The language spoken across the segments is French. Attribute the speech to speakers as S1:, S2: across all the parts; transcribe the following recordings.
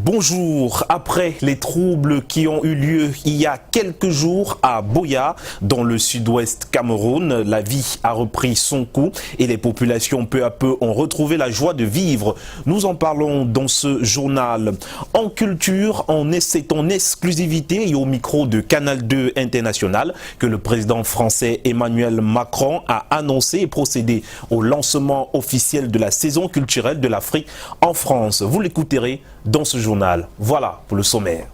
S1: Bonjour. Après les troubles qui ont eu lieu il y a quelques jours à Buea, dans le sud-ouest Cameroun, la vie a repris son cours et les populations peu à peu ont retrouvé la joie de vivre. Nous en parlons dans ce journal. En culture, c'est en exclusivité et au micro de Canal 2 International que le président français Emmanuel Macron a annoncé et procédé au lancement officiel de la saison culturelle de l'Afrique en France. Vous l'écouterez dans ce journal. Voilà pour le sommaire.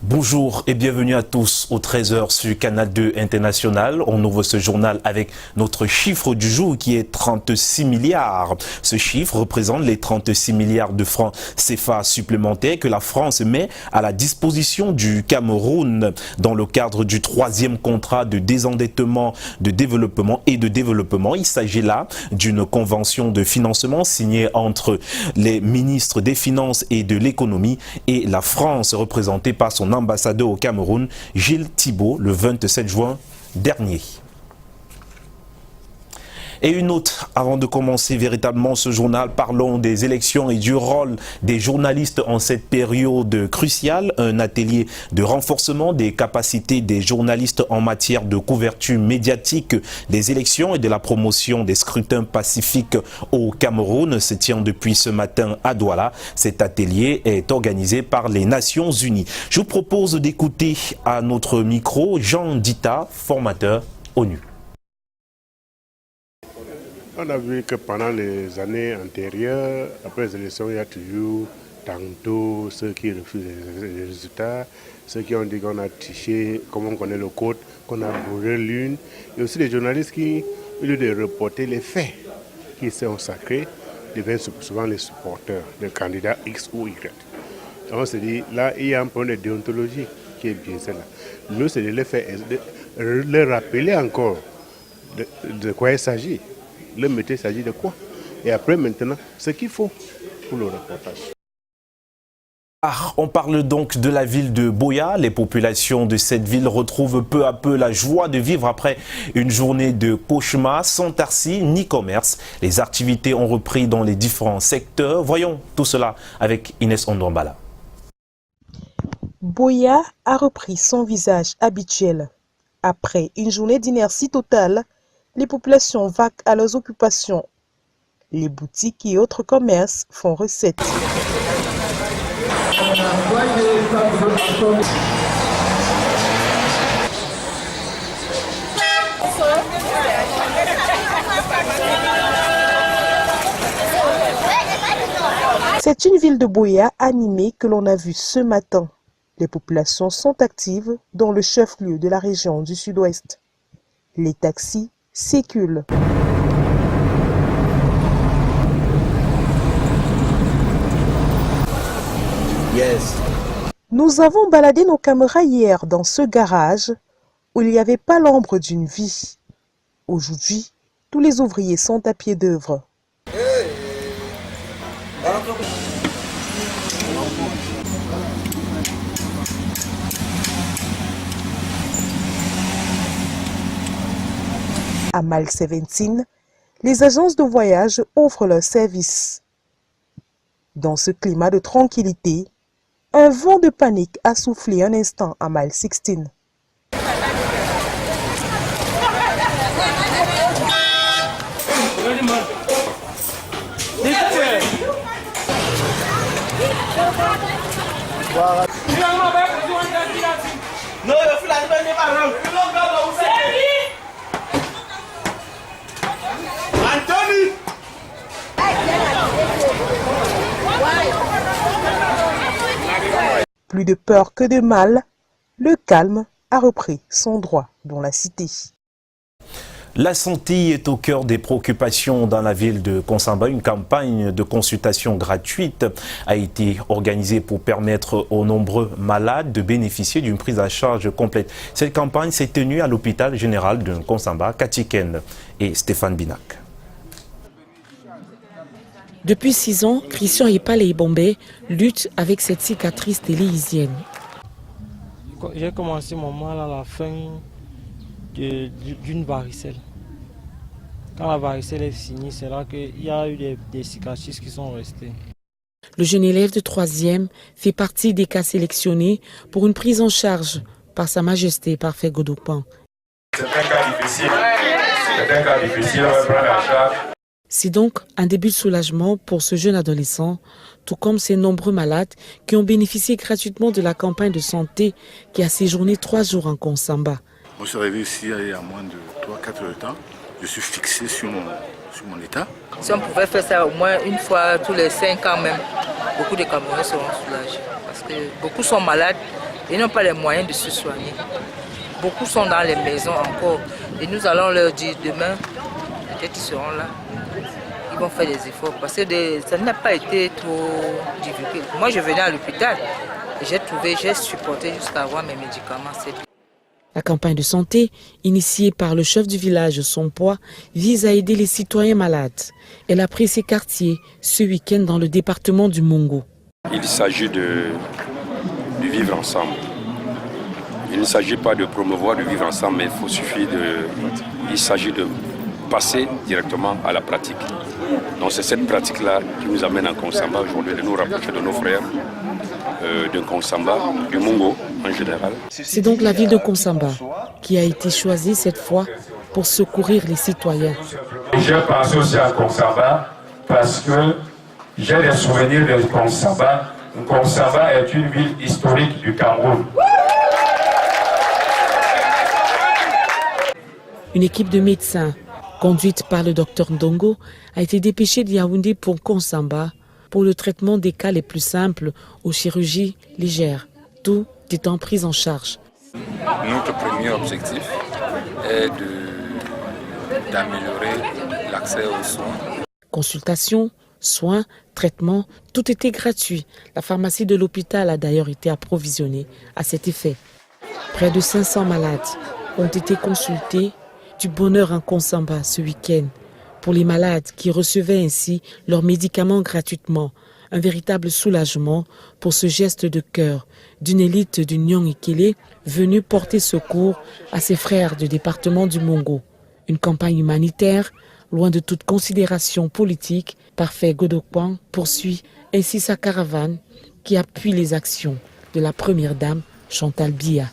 S1: Bonjour et bienvenue à tous au 13h sur Canal 2 International. On ouvre ce journal avec notre chiffre du jour qui est 36 milliards. Ce chiffre représente les 36 milliards de francs CFA supplémentaires que la France met à la disposition du Cameroun dans le cadre du 3e contrat de désendettement, de développement et de développement. Il s'agit là d'une convention de financement signée entre les ministres des Finances et de l'économie et la France, représentée par son ambassadeur au Cameroun, Gilles Thibault, le 27 juin dernier. Et une autre, avant de commencer véritablement ce journal, parlons des élections et du rôle des journalistes en cette période cruciale. Un atelier de renforcement des capacités des journalistes en matière de couverture médiatique des élections et de la promotion des scrutins pacifiques au Cameroun se tient depuis ce matin à Douala. Cet atelier est organisé par les Nations Unies. Je vous propose d'écouter à notre micro Jean Dita, formateur ONU.
S2: On a vu que pendant les années antérieures, après les élections, il y a toujours tantôt ceux qui refusent les résultats, ceux qui ont dit qu'on a triché, comme on connaît le code, qu'on a bourré l'une, et aussi les journalistes qui, au lieu de reporter les faits qui sont sacrés, deviennent souvent les supporters de candidats X ou Y. Et on se dit, là, il y a un problème de déontologie qui est bien celle-là. Nous, c'est de les faire, de leur rappeler encore de quoi il s'agit. Le métier, il s'agit de quoi? Et après, maintenant, ce qu'il faut pour le reportage.
S1: On parle donc de la ville de Buea. Les populations de cette ville retrouvent peu à peu la joie de vivre après une journée de cauchemar sans taxi ni commerce. Les activités ont repris dans les différents secteurs. Voyons tout cela avec Inès Ondombala.
S3: Buea a repris son visage habituel. Après une journée d'inertie totale, les populations vaquent à leurs occupations. Les boutiques et autres commerces font recette. C'est une ville de Buea animée que l'on a vue ce matin. Les populations sont actives dans le chef-lieu de la région du sud-ouest. Les taxis circulent.
S4: Yes.
S3: Nous avons baladé nos caméras hier dans ce garage où il n'y avait pas l'ombre d'une vie. Aujourd'hui, tous les ouvriers sont à pied d'œuvre. À Mal 17, les agences de voyage offrent leurs services. Dans ce climat de tranquillité, un vent de panique a soufflé un instant à Mal 16. Plus de peur que de mal, le calme a repris son droit dans la cité.
S1: La santé est au cœur des préoccupations dans la ville de Konsamba. Une campagne de consultation gratuite a été organisée pour permettre aux nombreux malades de bénéficier d'une prise à charge complète. Cette campagne s'est tenue à l'hôpital général de Konsamba, Katiken et Stéphane Binac.
S4: Depuis 6 ans, Christian Epale Bombay lutte avec cette cicatrice téléisienne.
S5: J'ai commencé mon mal à la fin d'une varicelle. Quand la varicelle est finie, c'est là qu'il y a eu des cicatrices qui sont restées.
S4: Le jeune élève de 3e fait partie des cas sélectionnés pour une prise en charge par Sa Majesté Parfait Godokpan.
S6: C'est un cas difficile. C'est un cas difficile, on va prendre en charge.
S4: C'est donc un début de soulagement pour ce jeune adolescent, tout comme ces nombreux malades qui ont bénéficié gratuitement de la campagne de santé qui a séjourné 3 jours en Konsamba.
S7: Je suis arrivé ici il y a moins de 3-4 heures de temps. Je suis fixé sur mon état.
S8: Si on pouvait faire ça au moins une fois tous les 5 ans même, beaucoup de Camerounais seront soulagés. Parce que beaucoup sont malades et n'ont pas les moyens de se soigner. Beaucoup sont dans les maisons encore. Et nous allons leur dire demain, peut-être ils seront là. Ils vont faire des efforts parce que ça n'a pas été trop divulgué. Moi, je venais à l'hôpital et j'ai supporté jusqu'à avoir mes médicaments.
S4: La campagne de santé, initiée par le chef du village Sompois, vise à aider les citoyens malades. Elle a pris ses quartiers ce week-end dans le département du Mongo.
S9: Il s'agit de vivre ensemble. Il ne s'agit pas de promouvoir de vivre ensemble, mais il s'agit de passer directement à la pratique. Donc c'est cette pratique-là qui nous amène en Konsamba aujourd'hui, de nous rapprocher de nos frères, de Konsamba, du Mongo en général.
S4: C'est donc la ville de Konsamba qui a été choisie cette fois pour secourir les citoyens.
S6: J'ai pensé aussi à Konsamba parce que j'ai des souvenirs de Konsamba. Konsamba est une ville historique du Cameroun.
S4: Une équipe de médecins, conduite par le docteur Ndongo, a été dépêchée de Yaoundé pour Konsamba pour le traitement des cas les plus simples aux chirurgies légères, tout étant pris en charge.
S10: Notre premier objectif est d'améliorer l'accès aux soins.
S4: Consultation, soins, traitements, tout était gratuit. La pharmacie de l'hôpital a d'ailleurs été approvisionnée à cet effet. Près de 500 malades ont été consultés. Du bonheur en Konsamba ce week-end pour les malades qui recevaient ainsi leurs médicaments gratuitement. Un véritable soulagement pour ce geste de cœur d'une élite du Nyong-Ikele venue porter secours à ses frères du département du Mongo. Une campagne humanitaire, loin de toute considération politique, Parfait Godokpan poursuit ainsi sa caravane qui appuie les actions de la première dame Chantal Biya.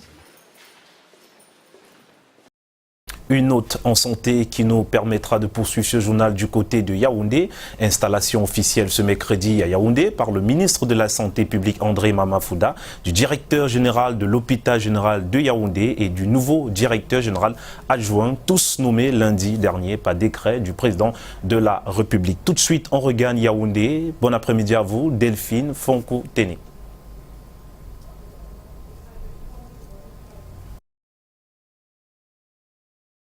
S1: Une note en santé qui nous permettra de poursuivre ce journal du côté de Yaoundé. Installation officielle ce mercredi à Yaoundé par le ministre de la Santé publique André Mamafouda, du directeur général de l'hôpital général de Yaoundé et du nouveau directeur général adjoint, tous nommés lundi dernier par décret du président de la République. Tout de suite, on regagne Yaoundé. Bon après-midi à vous, Delphine Fonkou-Téné.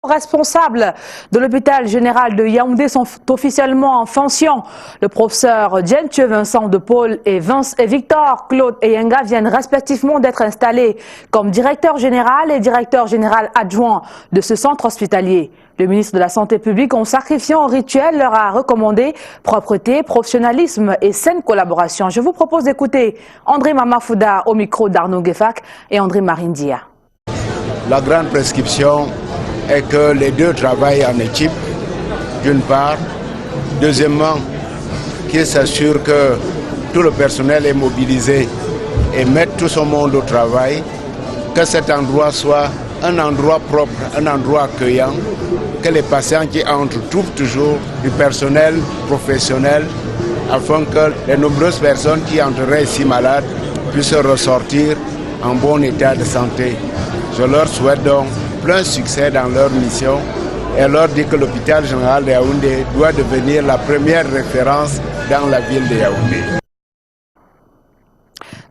S11: Responsables de l'hôpital général de Yaoundé sont officiellement en fonction. Le professeur Djenthieu Vincent de Paul et Victor Claude Eyenga viennent respectivement d'être installés comme directeur général et directeur général adjoint de ce centre hospitalier. Le ministre de la Santé publique, en sacrifiant au rituel, leur a recommandé propreté, professionnalisme et saine collaboration. Je vous propose d'écouter André Mamafouda au micro d'Arnaud Guefak et André Marindia.
S12: La grande prescription est que les deux travaillent en équipe, d'une part. Deuxièmement, qu'ils s'assurent que tout le personnel est mobilisé et mette tout son monde au travail, que cet endroit soit un endroit propre, un endroit accueillant, que les patients qui entrent trouvent toujours du personnel professionnel afin que les nombreuses personnes qui entreraient ici malades puissent ressortir en bon état de santé. Je leur souhaite donc plein succès dans leur mission et leur dit que l'hôpital général de Yaoundé doit devenir la première référence dans la ville de Yaoundé.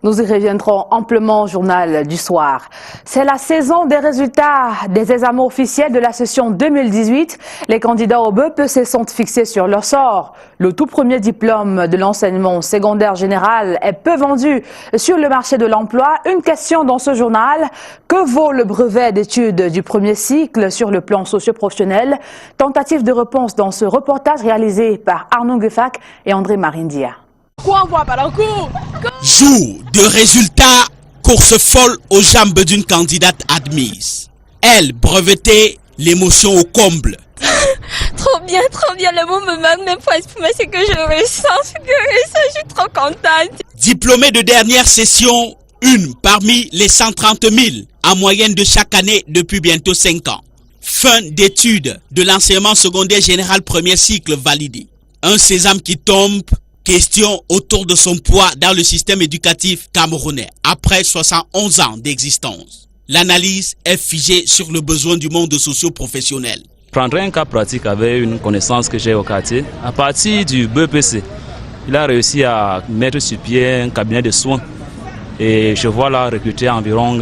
S11: Nous y reviendrons amplement au journal du soir. C'est la saison des résultats des examens officiels de la session 2018. Les candidats au BEPC sont fixés sur leur sort. Le tout premier diplôme de l'enseignement secondaire général est peu vendu sur le marché de l'emploi. Une question dans ce journal. Que vaut le brevet d'études du premier cycle sur le plan socio-professionnel? Tentative de réponse dans ce reportage réalisé par Arnaud Guefak et André Marindia.
S13: Quoi, on voit pas le coup?
S14: Jour de résultats, course folle aux jambes d'une candidate admise. Elle, brevetée, l'émotion au comble.
S13: Trop bien, le mot me manque même pas exprimer ce que je ressens, je suis trop contente.
S14: Diplômée de dernière session, une parmi les 130 000 en moyenne de chaque année depuis bientôt 5 ans. Fin d'études de l'enseignement secondaire général premier cycle validé. Un sésame qui tombe. Question autour de son poids dans le système éducatif camerounais après 71 ans d'existence. L'analyse est figée sur le besoin du monde socio-professionnel.
S15: Je prendrai un cas pratique avec une connaissance que j'ai au quartier. À partir du BEPC, il a réussi à mettre sur pied un cabinet de soins. Et je vois là recruter environ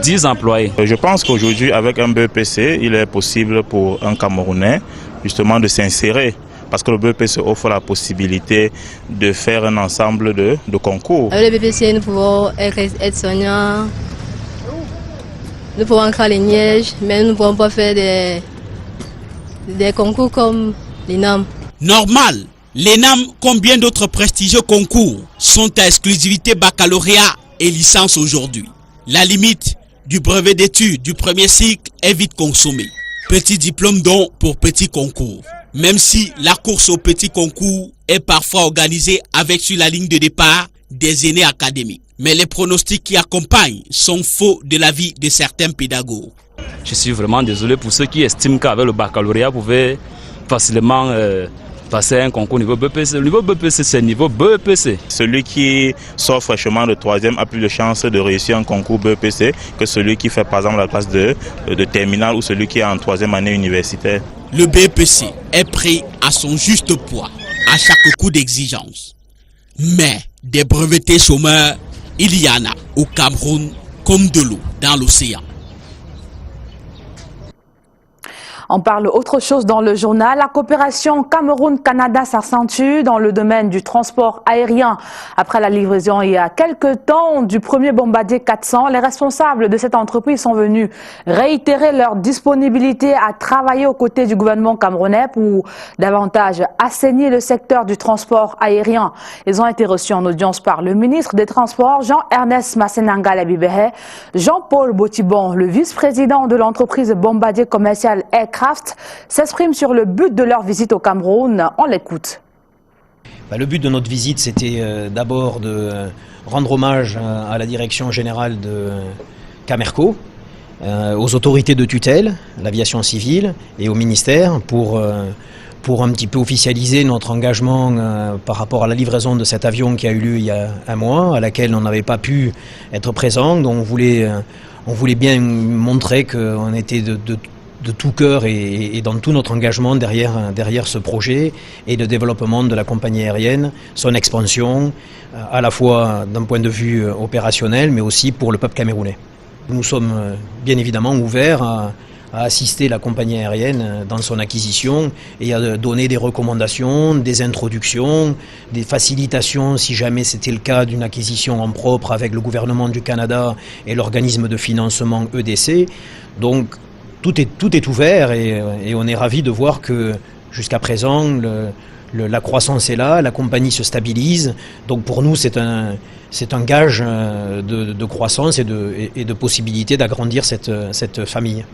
S15: 10 employés.
S16: Je pense qu'aujourd'hui, avec un BEPC, il est possible pour un Camerounais justement de s'insérer. Parce que le BEPC offre la possibilité de faire un ensemble de concours.
S17: Avec le BEPC, nous pouvons être soignants, nous pouvons craindre les neiges, mais nous ne pouvons pas faire des concours comme l'ENAM.
S14: Normal, l'ENAM, comme bien d'autres prestigieux concours, sont à exclusivité baccalauréat et licence aujourd'hui. La limite du brevet d'études du premier cycle est vite consommée. Petit diplôme donc pour petit concours. Même si la course au petit concours est parfois organisée avec sur la ligne de départ des aînés académiques. Mais les pronostics qui accompagnent sont faux de l'avis de certains pédagogues.
S15: Je suis vraiment désolé pour ceux qui estiment qu'avec le baccalauréat, vous pouvez facilement passer un concours niveau BEPC. Le niveau BEPC, c'est le niveau BEPC.
S16: Celui qui sort fraîchement de 3e a plus de chances de réussir un concours BEPC que celui qui fait par exemple la classe de terminale ou celui qui est en 3e année universitaire.
S14: Le BEPC est pris à son juste poids à chaque coup d'exigence. Mais des brevetés chômeurs, il y en a au Cameroun comme de l'eau dans l'océan.
S11: On parle autre chose dans le journal. La coopération Cameroun-Canada s'accentue dans le domaine du transport aérien. Après la livraison il y a quelques temps du premier Bombardier 400, les responsables de cette entreprise sont venus réitérer leur disponibilité à travailler aux côtés du gouvernement camerounais pour davantage assainir le secteur du transport aérien. Ils ont été reçus en audience par le ministre des Transports, Jean-Ernest Massenanga Labibéré, Jean-Paul Botibon, le vice-président de l'entreprise Bombardier commercial Aircraft, s'exprime sur le but de leur visite au Cameroun. On l'écoute.
S18: Le but de notre visite, c'était d'abord de rendre hommage à la direction générale de Camerco, aux autorités de tutelle, l'aviation civile et au ministère pour un petit peu officialiser notre engagement par rapport à la livraison de cet avion qui a eu lieu il y a un mois, à laquelle on n'avait pas pu être présent. Donc on voulait bien montrer qu'on était de tout cœur et dans tout notre engagement derrière ce projet et le développement de la compagnie aérienne, son expansion, à la fois d'un point de vue opérationnel, mais aussi pour le peuple camerounais. Nous sommes bien évidemment ouverts à assister la compagnie aérienne dans son acquisition et à donner des recommandations, des introductions, des facilitations si jamais c'était le cas d'une acquisition en propre avec le gouvernement du Canada et l'organisme de financement EDC. Donc tout est ouvert et on est ravis de voir que jusqu'à présent la croissance est là, la compagnie se stabilise. Donc pour nous c'est un gage de croissance et de possibilité d'agrandir cette famille.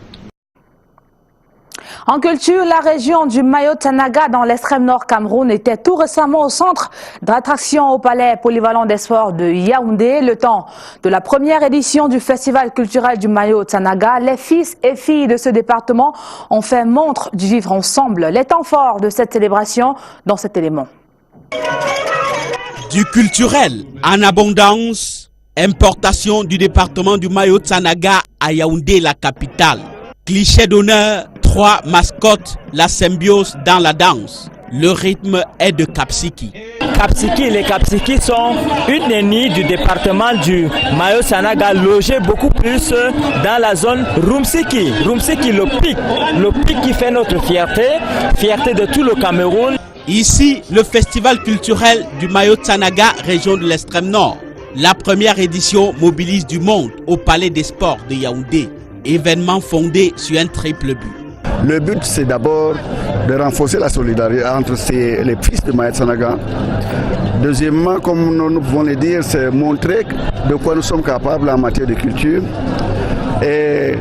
S11: En culture, la région du Mayo-Tanaga dans l'extrême nord Cameroun était tout récemment au centre d'attraction au palais polyvalent des sports de Yaoundé. Le temps de la première édition du festival culturel du Mayo-Tanaga, les fils et filles de ce département ont fait montre du vivre ensemble. Les temps forts de cette célébration dans cet élément.
S14: Du culturel en abondance, importation du département du Mayo-Tanaga à Yaoundé, la capitale. Cliché d'honneur, 3 mascottes, la symbiose dans la danse. Le rythme est de Kapsiki.
S5: Kapsiki. Les Kapsiki sont une ethnie du département du Mayo-Sanaga, logée beaucoup plus dans la zone Rumsiki. Rumsiki, le pic qui fait notre fierté de tout le Cameroun.
S14: Ici, le festival culturel du Mayo-Sanaga, région de l'extrême nord. La première édition mobilise du monde au Palais des Sports de Yaoundé, événement fondé sur un triple but.
S19: Le but, c'est d'abord de renforcer la solidarité entre les fils de Mayo-Sanaga. Deuxièmement, comme nous pouvons le dire, c'est montrer de quoi nous sommes capables en matière de culture. Et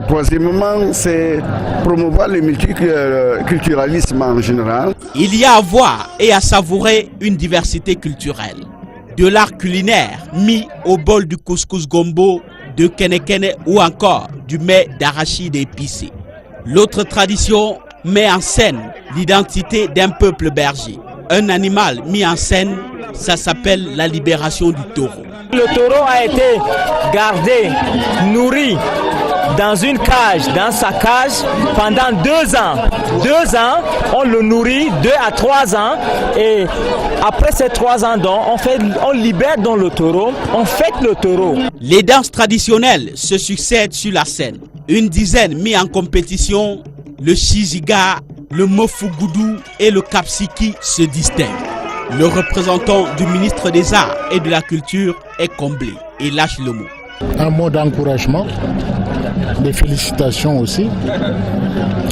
S19: troisièmement, c'est promouvoir le multiculturalisme en général.
S14: Il y a à voir et à savourer une diversité culturelle. De l'art culinaire mis au bol du couscous gombo, de kenekene ou encore du mets d'arachide épicé. L'autre tradition met en scène l'identité d'un peuple berger. Un animal mis en scène, ça s'appelle la libération du taureau.
S5: Le taureau a été gardé, nourri dans une cage, dans sa cage, pendant 2 ans. 2 ans, on le nourrit, 2 à 3 ans. Et après ces 3 ans, on libère donc le taureau, on fête le taureau.
S14: Les danses traditionnelles se succèdent sur la scène. Une dizaine mis en compétition, le Shiziga, le Mofugudu et le Kapsiki se distinguent. Le représentant du ministre des Arts et de la Culture est comblé et lâche le mot.
S20: Un mot d'encouragement, des félicitations aussi.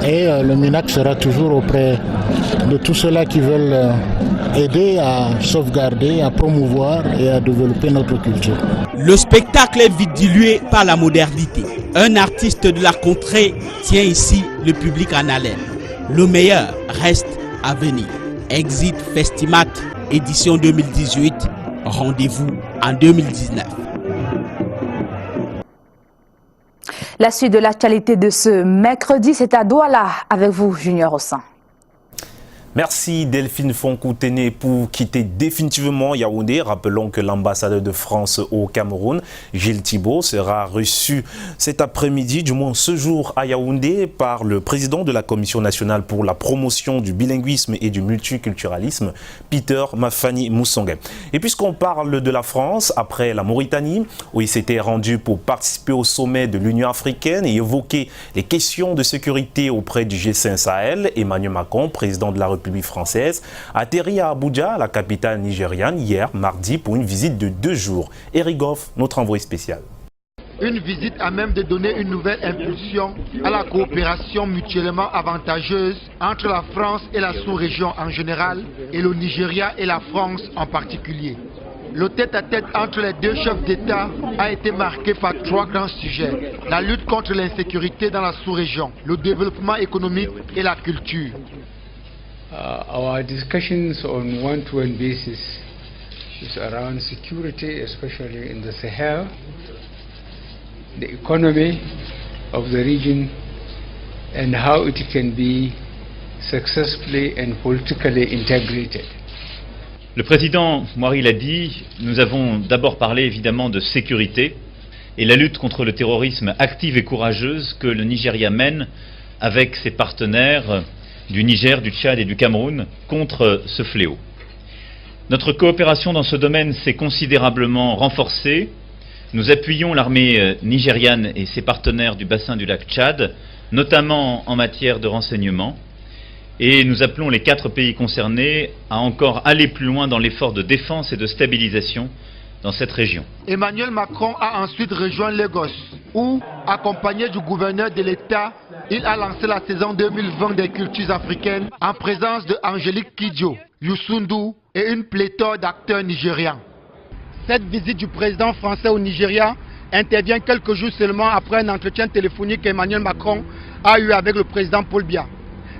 S20: Et le MINAC sera toujours auprès de tous ceux-là qui veulent aider à sauvegarder, à promouvoir et à développer notre culture.
S14: Le spectacle est vite dilué par la modernité. Un artiste de la contrée tient ici le public en haleine. Le meilleur reste à venir. Exit Festimat, édition 2018, rendez-vous en 2019.
S11: La suite de l'actualité de ce mercredi, c'est à Douala avec vous, Junior Ossan.
S1: Merci Delphine Fonkoutene pour quitter définitivement Yaoundé. Rappelons que l'ambassadeur de France au Cameroun, Gilles Thibault, sera reçu cet après-midi, du moins ce jour à Yaoundé, par le président de la Commission nationale pour la promotion du bilinguisme et du multiculturalisme, Peter Mafani Moussongue. Et puisqu'on parle de la France, après la Mauritanie, où il s'était rendu pour participer au sommet de l'Union africaine et évoquer les questions de sécurité auprès du G5 Sahel, Emmanuel Macron, président de la République française, atterrit à Abuja, la capitale nigériane, hier mardi pour une visite de 2 jours. Eric Goff, notre envoyé spécial.
S21: Une visite à même de donner une nouvelle impulsion à la coopération mutuellement avantageuse entre la France et la sous-région en général et le Nigeria et la France en particulier. Le tête-à-tête entre les 2 chefs d'État a été marqué par 3 grands sujets. La lutte contre l'insécurité dans la sous-région, le développement économique et la culture.
S22: Our discussions on one-to-one basis is around security, especially in the Sahel, the economy of the region, and how it can be successfully and politically integrated.
S23: Le président Mouari l'a dit, nous avons d'abord parlé évidemment de sécurité et la lutte contre le terrorisme active et courageuse que le Nigeria mène avec ses partenaires du Niger, du Tchad et du Cameroun contre ce fléau. Notre coopération dans ce domaine s'est considérablement renforcée. Nous appuyons l'armée nigériane et ses partenaires du bassin du lac Tchad, notamment en matière de renseignement, et nous appelons les 4 pays concernés à encore aller plus loin dans l'effort de défense et de stabilisation dans cette région.
S21: Emmanuel Macron a ensuite rejoint Lagos, où, accompagné du gouverneur de l'État, il a lancé la saison 2020 des cultures africaines en présence de Angélique Kidjo, Youssou et une pléthore d'acteurs nigérians. Cette visite du président français au Nigeria intervient quelques jours seulement après un entretien téléphonique qu'Emmanuel Macron a eu avec le président Paul Biya.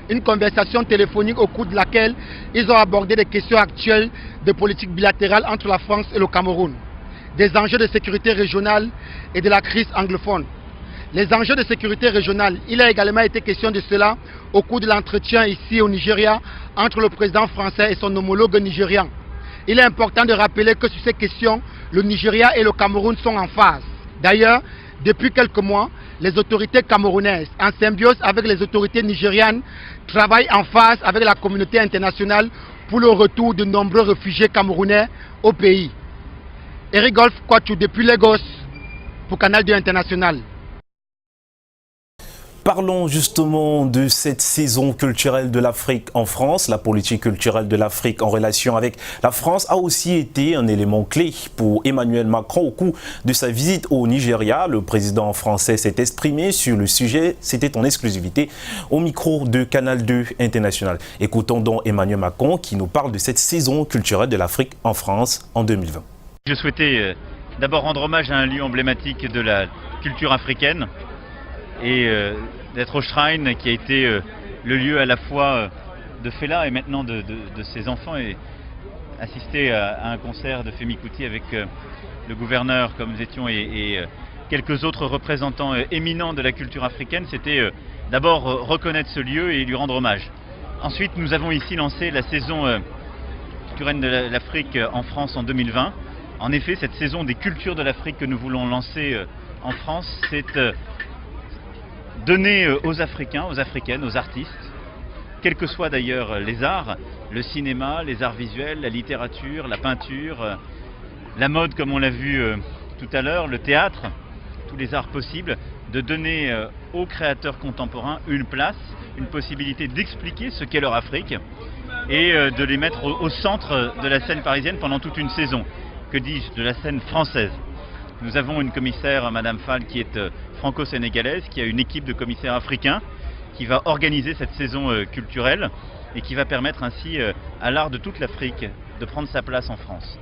S21: Une conversation téléphonique au cours de laquelle ils ont abordé des questions actuelles de politique bilatérale entre la France et le Cameroun, des enjeux de sécurité régionale et de la crise anglophone. Les enjeux de sécurité régionale, il a également été question de cela au cours de l'entretien ici au Nigeria entre le président français et son homologue nigérian. Il est important de rappeler que sur ces questions, le Nigeria et le Cameroun sont en phase. D'ailleurs, depuis quelques mois, les autorités camerounaises, en symbiose avec les autorités nigérianes, travaillent en phase avec la communauté internationale pour le retour de nombreux réfugiés camerounais au pays. Eric Golf Quatou depuis Lagos pour Canal 2 International.
S1: Parlons justement de cette saison culturelle de l'Afrique en France. La politique culturelle de l'Afrique en relation avec la France a aussi été un élément clé pour Emmanuel Macron au cours de sa visite au Nigeria. Le président français s'est exprimé sur le sujet. C'était en exclusivité au micro de Canal 2 International. Écoutons donc Emmanuel Macron qui nous parle de cette saison culturelle de l'Afrique en France en 2020.
S23: Je souhaitais d'abord rendre hommage à un lieu emblématique de la culture africaine et d'être au Shrine qui a été le lieu à la fois de Fela et maintenant de ses enfants, et assister à un concert de Femi Kuti avec le gouverneur comme nous étions et quelques autres représentants éminents de la culture africaine. C'était d'abord reconnaître ce lieu et lui rendre hommage. Ensuite, nous avons ici lancé la saison culturelle de l'Afrique en France en 2020. En effet, cette saison des cultures de l'Afrique que nous voulons lancer en France, c'est donner aux Africains, aux Africaines, aux artistes, quels que soient d'ailleurs les arts, le cinéma, les arts visuels, la littérature, la peinture, la mode comme on l'a vu tout à l'heure, le théâtre, tous les arts possibles, de donner aux créateurs contemporains une place, une possibilité d'expliquer ce qu'est leur Afrique et de les mettre au centre de la scène parisienne pendant toute une saison, que dis-je, de la scène française. Nous avons une commissaire, Madame Fall, qui est franco-sénégalaise, qui a une équipe de commissaires africains qui va organiser cette saison culturelle et qui va permettre ainsi à l'art de toute l'Afrique de prendre sa place en France.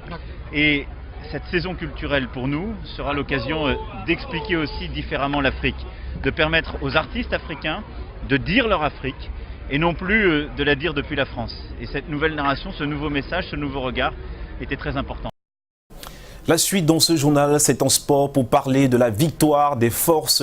S23: Et cette saison culturelle pour nous sera l'occasion d'expliquer aussi différemment l'Afrique, de permettre aux artistes africains de dire leur Afrique et non plus de la dire depuis la France. Et cette nouvelle narration, ce nouveau message, ce nouveau regard était très important.
S1: La suite dans ce journal, c'est en sport pour parler de la victoire des forces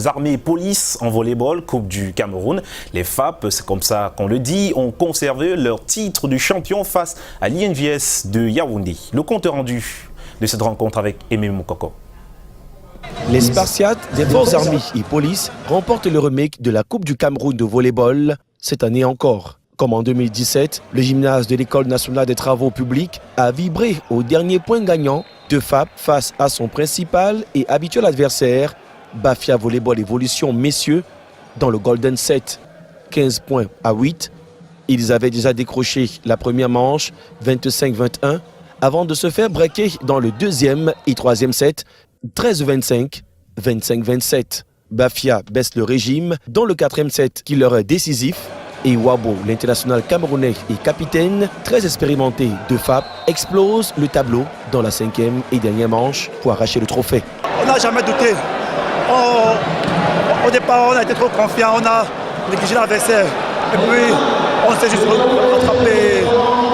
S1: armées et police en volleyball, Coupe du Cameroun. Les FAP, c'est comme ça qu'on le dit, ont conservé leur titre de champion face à l'INVS de Yaoundé. Le compte rendu de cette rencontre avec Aimé Moukoko.
S2: Les Spartiates des forces armées et police remportent le remake de la Coupe du Cameroun de volleyball cette année encore. Comme en 2017, le gymnase de l'École nationale des travaux publics a vibré au dernier point gagnant de FAP face à son principal et habituel adversaire, Bafia Volleyball Evolution Messieurs, dans le Golden Set. 15 points à 8. Ils avaient déjà décroché la première manche, 25-21, avant de se faire breaker dans le deuxième et troisième set, 13-25, 25-27. Bafia baisse le régime dans le quatrième set qui leur est décisif. Et Wabo, l'international camerounais et capitaine, très expérimenté de FAP, explose le tableau dans la cinquième et dernière manche pour arracher le trophée.
S3: On n'a jamais douté. Au départ, on a été trop confiant, on a négligé l'adversaire. Et puis, on s'est juste rattrapé.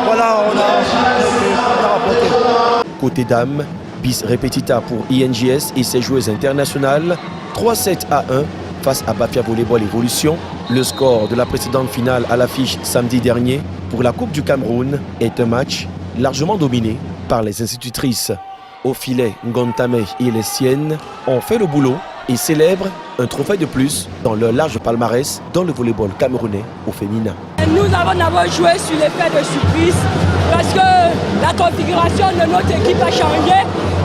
S3: Voilà, on a rapporté.
S2: Côté dames, bis repetita pour INGS et ses joueuses internationales, 3-7 à 1. Face à Bafia Volleyball Evolution, le score de la précédente finale à l'affiche samedi dernier pour la Coupe du Cameroun est un match largement dominé par les institutrices. Au filet, Ngontame et les siennes ont fait le boulot et célèbrent un trophée de plus dans leur large palmarès dans le volleyball camerounais au féminin.
S7: Nous avons d'abord joué sur l'effet de surprise parce que la configuration de notre équipe a changé.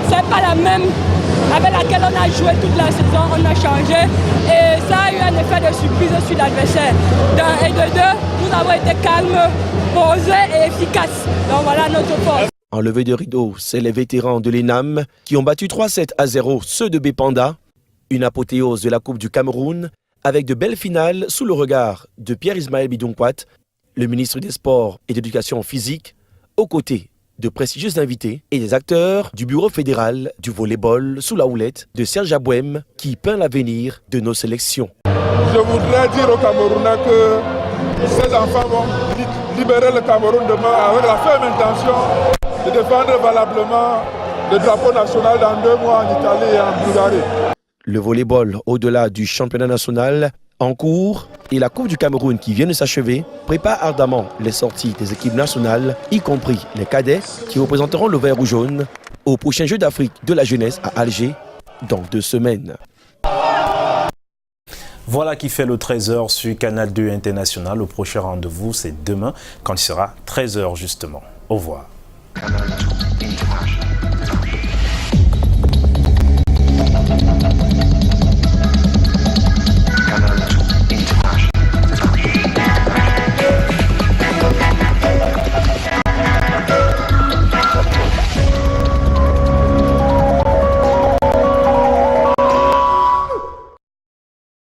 S7: C'est pas la même avec laquelle on a joué toute la saison, on a changé et ça a eu un effet de surprise sur l'adversaire. D'un et de deux, nous avons été calmes, posés et efficaces. Donc voilà notre force.
S2: En levée de rideau, c'est les vétérans de l'ENAM qui ont battu 3-7 à 0 ceux de Bépanda. Une apothéose de la Coupe du Cameroun avec de belles finales sous le regard de Pierre-Ismaël Bidonkwat, le ministre des Sports et de l'Éducation physique, aux côtés de prestigieux invités et des acteurs du Bureau fédéral du volleyball sous la houlette de Serge Abouem qui peint l'avenir de nos sélections.
S24: Je voudrais dire aux Camerounais que ces enfants vont libérer le Cameroun demain avec la ferme intention de défendre valablement le drapeau national dans 2 mois en Italie et en Bulgarie.
S2: Le volleyball au-delà du championnat national en cours et la Coupe du Cameroun qui vient de s'achever prépare ardemment les sorties des équipes nationales, y compris les cadets qui représenteront le vert ou jaune au prochain Jeux d'Afrique de la jeunesse à Alger dans 2 semaines.
S1: Voilà qui fait le 13h sur Canal 2 International. Le prochain rendez-vous, c'est demain, quand il sera 13h justement. Au revoir.
S6: Canal 2.